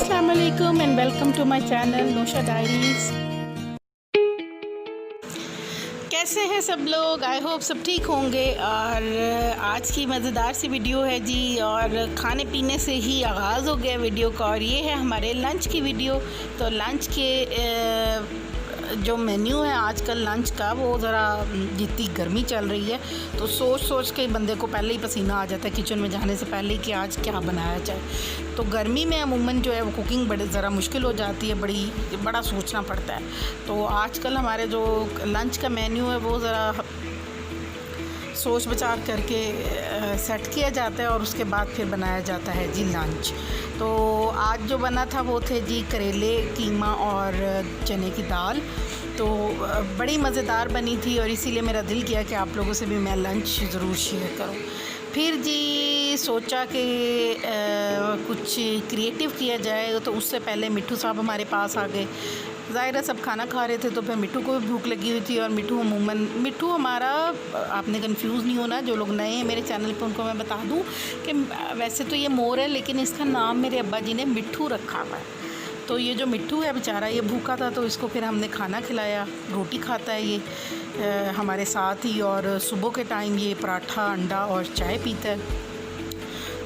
अस्सलाम वालेकुम and welcome to my channel Nausha diaries. कैसे हैं सब लोग? आई होप सब ठीक होंगे। और आज की मज़ेदार सी वीडियो है जी, और खाने पीने से ही आगाज़ हो गया वीडियो का, और ये है हमारे लंच की वीडियो। तो लंच के जो मेन्यू है आजकल लंच का, वो ज़रा जितनी गर्मी चल रही है तो सोच सोच के बंदे को पहले ही पसीना आ जाता है किचन में जाने से पहले कि आज क्या बनाया जाए। तो गर्मी में अमूमन जो है वो कुकिंग बड़े ज़रा मुश्किल हो जाती है, बड़ा सोचना पड़ता है। तो आजकल हमारे जो लंच का मेन्यू है वो ज़रा सोच विचार करके सेट किया जाता है और उसके बाद फिर बनाया जाता है जी लंच। तो आज जो बना था वो थे जी करेले, कीमा और चने की दाल। तो बड़ी मज़ेदार बनी थी और इसीलिए मेरा दिल किया कि आप लोगों से भी मैं लंच ज़रूर शेयर करूं। फिर जी सोचा कि कुछ क्रिएटिव किया जाए, तो उससे पहले मिट्ठू साहब हमारे पास आ गए। ज़ाहिर है सब खाना खा रहे थे तो फिर मिट्ठू को भी भूख लगी हुई थी। और मिट्ठू हमारा, आपने कंफ्यूज नहीं होना, जो लोग नए हैं मेरे चैनल पे उनको मैं बता दूं कि वैसे तो ये मोर है लेकिन इसका नाम मेरे अब्बा जी ने मिट्ठू रखा हुआ है। तो ये जो मिट्ठू है बेचारा, ये भूखा था तो इसको फिर हमने खाना खिलाया। रोटी खाता है ये हमारे साथ ही, और सुबह के टाइम ये पराठा, अंडा और चाय पीता है।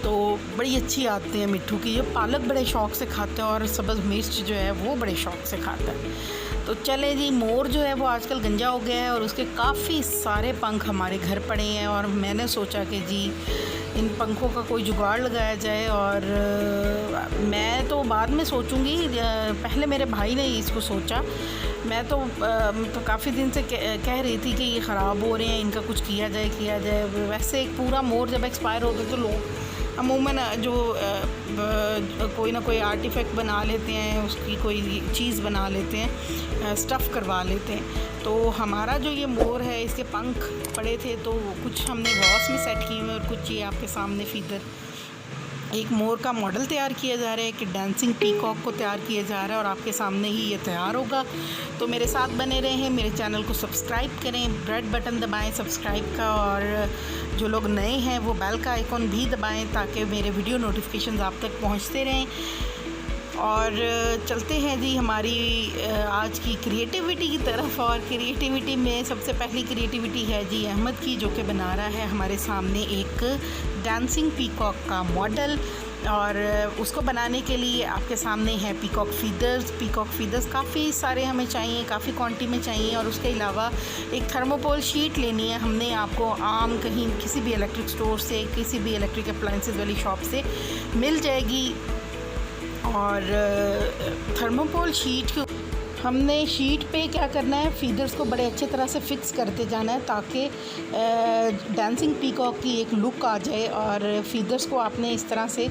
तो बड़ी अच्छी आदतें हैं मिट्ठू की। ये पालक बड़े शौक़ से खाता है और सब्ज़ मिर्च जो है वो बड़े शौक़ से खाता है। तो चले जी, मोर जो है वो आजकल गंजा हो गया है और उसके काफ़ी सारे पंख हमारे घर पड़े हैं, और मैंने सोचा कि जी इन पंखों का कोई जुगाड़ लगाया जाए। और मैं तो बाद में सोचूंगी, पहले मेरे भाई ने इसको सोचा। मैं तो काफ़ी दिन से कह रही थी कि ये ख़राब हो रहे हैं, इनका कुछ किया जाए। वैसे एक पूरा मोर जब एक्सपायर होता तो लोग अमूमन जो कोई ना कोई आर्टिफैक्ट बना लेते हैं, उसकी कोई चीज़ बना लेते हैं, स्टफ़ करवा लेते हैं। तो हमारा जो ये मोर है इसके पंख पड़े थे तो कुछ हमने वॉस में सेट किए हुए और कुछ ये आपके सामने फीदर एक मोर का मॉडल तैयार किया जा रहा है कि डांसिंग पीकॉक को तैयार किया जा रहा है, और आपके सामने ही ये तैयार होगा। तो मेरे साथ बने रहें, मेरे चैनल को सब्सक्राइब करें, रेड बटन दबाएं सब्सक्राइब का, और जो लोग नए हैं वो बेल का आइकॉन भी दबाएं ताकि मेरे वीडियो नोटिफिकेशंस आप तक पहुंचते रहें। और चलते हैं जी हमारी आज की क्रिएटिविटी की तरफ। और क्रिएटिविटी में सबसे पहली क्रिएटिविटी है जी अहमद की, जो कि बना रहा है हमारे सामने एक डांसिंग पीकॉक का मॉडल। और उसको बनाने के लिए आपके सामने है पीकॉक फीदर्स काफ़ी सारे हमें चाहिए, काफ़ी क्वांटिटी में चाहिए। और उसके अलावा एक थर्मोकोल शीट लेनी है हमने, आपको आम कहीं किसी भी इलेक्ट्रिक स्टोर से, किसी भी इलेक्ट्रिक अप्लाइंसेस वाली शॉप से मिल जाएगी। और थर्मोकोल शीट के हमने शीट पे क्या करना है, फीदर्स को बड़े अच्छे तरह से फिक्स करते जाना है ताकि डांसिंग पीकॉक की एक लुक आ जाए। और फीदर्स को आपने इस तरह से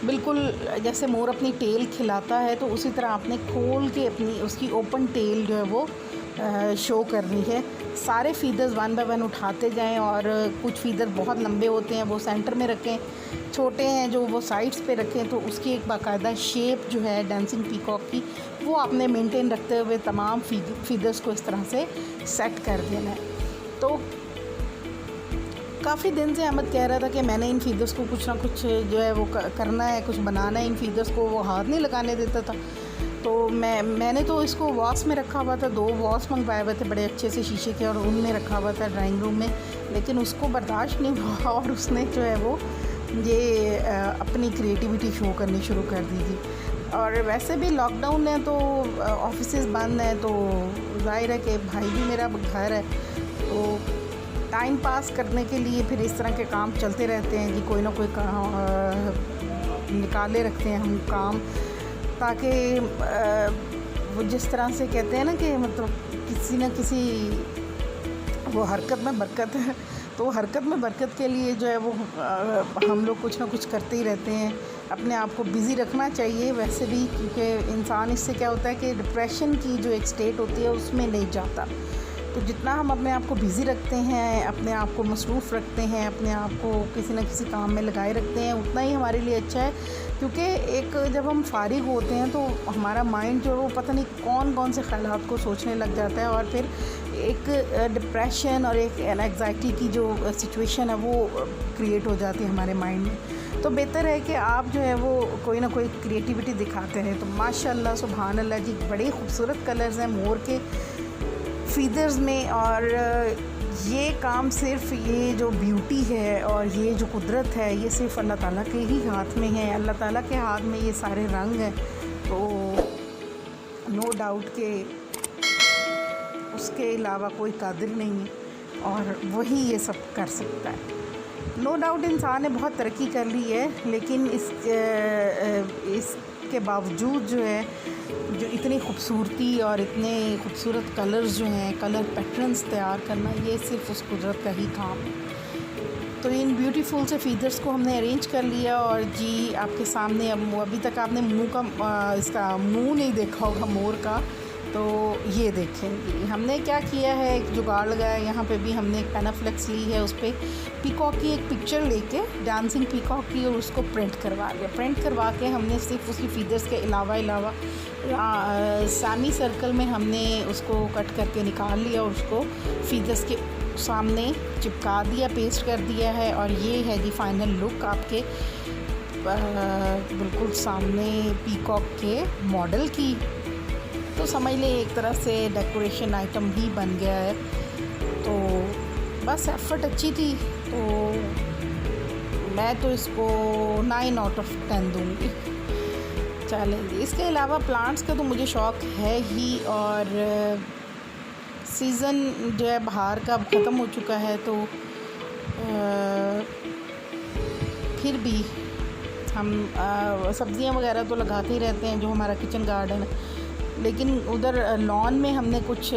बिल्कुल जैसे मोर अपनी टेल खिलाता है तो उसी तरह आपने खोल के अपनी उसकी ओपन टेल जो है वो शो करनी है। सारे फीदर्स वन बाय वन उठाते जाएं, और कुछ फीदर बहुत लंबे होते हैं वो सेंटर में रखें, छोटे हैं जो वो साइड्स पे रखें। तो उसकी एक बाकायदा शेप जो है डांसिंग पीकॉक की वो आपने मेंटेन रखते हुए तमाम फीदर्स को इस तरह से सेट कर देना है। तो काफ़ी दिन से अहमद कह रहा था कि मैंने इन फीदर्स को कुछ ना कुछ जो है वो करना है, कुछ बनाना है इन फीदर्स को, वो हाथ नहीं लगाने देता था। तो मैंने तो इसको वॉस में रखा हुआ था, 2 वॉस मंगवाए हुए थे बड़े अच्छे से शीशे के, और उनमें रखा हुआ था ड्राइंग रूम में, लेकिन उसको बर्दाश्त नहीं हुआ और उसने जो है वो ये अपनी क्रिएटिविटी शो करनी शुरू कर दी थी। और वैसे भी लॉकडाउन है तो ऑफिसेज बंद हैं, तो जाहिर है कि भाई भी मेरा घर है, तो टाइम पास करने के लिए फिर इस तरह के काम चलते रहते हैं जी। कोई ना कोई काम निकाले रखते हैं हम काम, ताकि वो जिस तरह से कहते हैं ना कि मतलब किसी न किसी वो हरकत में बरकत है, तो हरकत में बरकत के लिए जो है वो हम लोग कुछ ना कुछ करते ही रहते हैं। अपने आप को बिज़ी रखना चाहिए वैसे भी, क्योंकि इंसान इससे क्या होता है कि डिप्रेशन की जो एक स्टेट होती है उसमें नहीं जाता। तो जितना हम अपने आप को बिज़ी रखते हैं, अपने आप को मसरूफ़ रखते हैं, अपने आप को किसी न किसी काम में लगाए रखते हैं, उतना ही हमारे लिए अच्छा है। क्योंकि एक जब हम फारिग होते हैं तो हमारा माइंड जो है वो पता नहीं कौन कौन से ख़यालात को सोचने लग जाता है, और फिर एक डिप्रेशन और एक एंग्जाइटी की जो सिचुएशन है वो क्रिएट हो जाती है हमारे माइंड में। तो बेहतर है कि आप जो है वो कोई ना कोई क्रिएटिविटी दिखाते हैं। तो माशाल्लाह सुभान अल्लाह जी, बड़े खूबसूरत कलर्स हैं मोर के फीदर्स में। और ये काम सिर्फ ये जो ब्यूटी है और ये जो कुदरत है ये सिर्फ अल्लाह ताला के ही हाथ में है। अल्लाह ताला के हाथ में ये सारे रंग हैं, तो नो डाउट के उसके अलावा कोई कादिर नहीं है और वही ये सब कर सकता है। नो डाउट इंसान ने बहुत तरक्की कर ली है, लेकिन इसके बावजूद जो है जो इतनी खूबसूरती और इतने खूबसूरत कलर्स जो हैं, कलर पैटर्न्स तैयार करना, ये सिर्फ उस कुदरत का ही काम है। तो इन ब्यूटीफुल से फीदर्स को हमने अरेंज कर लिया और जी आपके सामने अब अभी तक आपने मुंह का इसका मुंह नहीं देखा होगा मोर का, तो ये देखेंगे हमने क्या किया है। एक जुगाड़ लगाया, यहाँ पे भी हमने एक पेनाफ्लेक्स ली है, उस पर पीकॉक की एक पिक्चर लेके डांसिंग पीकॉक की और उसको प्रिंट करवा लिया। प्रिंट करवा के हमने सिर्फ उसकी फीदर्स के अलावा सेमी सर्कल में हमने उसको कट करके निकाल लिया और उसको फीदर्स के सामने चिपका दिया, पेस्ट कर दिया है। और ये है जी फाइनल लुक आपके बिल्कुल सामने पीकॉक के मॉडल की। तो समझ लें एक तरह से डेकोरेशन आइटम ही बन गया है। तो बस एफ़र्ट अच्छी थी, तो मैं तो इसको 9 आउट ऑफ 10 दूँगी। चलेंगे। इसके अलावा प्लांट्स का तो मुझे शौक़ है ही, और सीज़न जो है बाहर का अब ख़त्म हो चुका है, तो फिर भी हम सब्ज़ियाँ वगैरह तो लगाते ही रहते हैं जो हमारा किचन गार्डन है। लेकिन उधर लॉन में हमने कुछ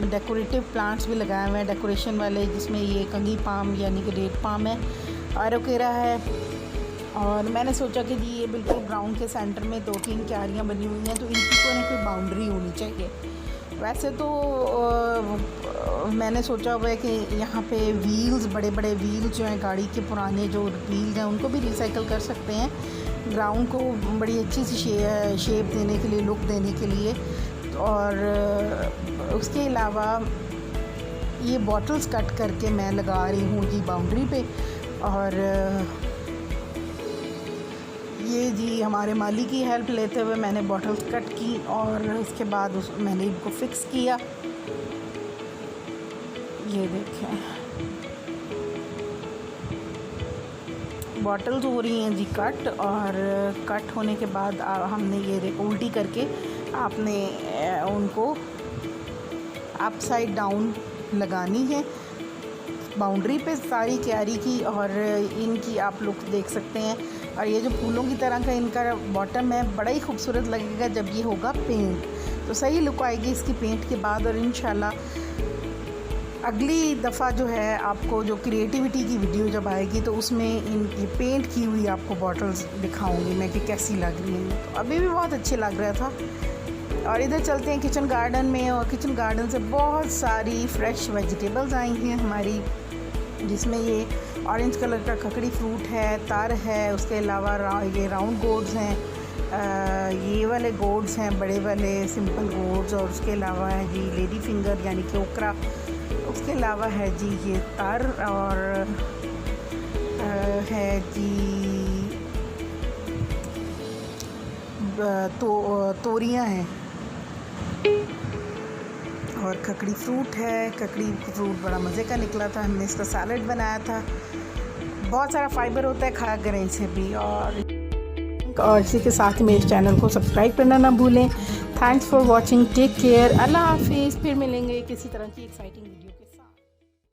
डेकोरेटिव प्लांट्स भी लगाए हुए हैं, डेकोरेशन वाले, जिसमें ये कंगी पाम यानी कि रेड पाम है, एलोवेरा है। और मैंने सोचा कि जी ये बिल्कुल ग्राउंड के सेंटर में 2-3 क्यारियाँ बनी हुई हैं, तो इनकी कोई ना कोई बाउंड्री होनी चाहिए। वैसे तो मैंने सोचा हुआ है कि यहाँ पे व्हील्स, बड़े बड़े व्हील्स जो हैं गाड़ी के, पुराने जो व्हील्स हैं उनको भी रिसाइकल कर सकते हैं, ग्राउंड को बड़ी अच्छी सी शेप देने के लिए, लुक देने के लिए। और उसके अलावा ये बॉटल्स कट करके मैं लगा रही हूँ जी बाउंड्री पे। और ये जी हमारे माली की हेल्प लेते हुए मैंने बॉटल्स कट की और उसके बाद मैंने इनको फिक्स किया। ये देखें बॉटल्स हो रही हैं जी कट, और कट होने के बाद हमने ये उल्टी करके आपने उनको अपसाइड डाउन लगानी है बाउंड्री पे सारी क्यारी की। और इनकी आप लुक देख सकते हैं। और ये जो फूलों की तरह का इनका बॉटम है, बड़ा ही खूबसूरत लगेगा जब ये होगा पेंट, तो सही लुक आएगी इसकी पेंट के बाद। और इंशाल्लाह अगली दफ़ा जो है आपको जो क्रिएटिविटी की वीडियो जब आएगी तो उसमें इनकी पेंट की हुई आपको बॉटल्स दिखाऊंगी मैं कि कैसी लग रही हैं। तो अभी भी बहुत अच्छे लग रहा था। और इधर चलते हैं किचन गार्डन में, और किचन गार्डन से बहुत सारी फ्रेश वेजिटेबल्स आई हैं हमारी, जिसमें ये ऑरेंज कलर का ककड़ी फ्रूट है, तर है, उसके अलावा ये राउंड गोड्स हैं, ये वाले गोड्स हैं बड़े वाले सिंपल गोड्स, और उसके अलावा है जी लेडी फिंगर यानी कि ओकरा, उसके अलावा है जी ये तर, और है जी तोरियां हैं, और ककड़ी फ्रूट है। ककड़ी फ्रूट बड़ा मज़े का निकला था, हमने इसका सैलड बनाया था। बहुत सारा फाइबर होता है, खाया करें इसे भी। और इसी के साथ मेरे चैनल को सब्सक्राइब करना ना भूलें। Thanks for watching, take care, अल्लाह हाफिज़। फिर मिलेंगे किसी तरह की एक्साइटिंग वीडियो के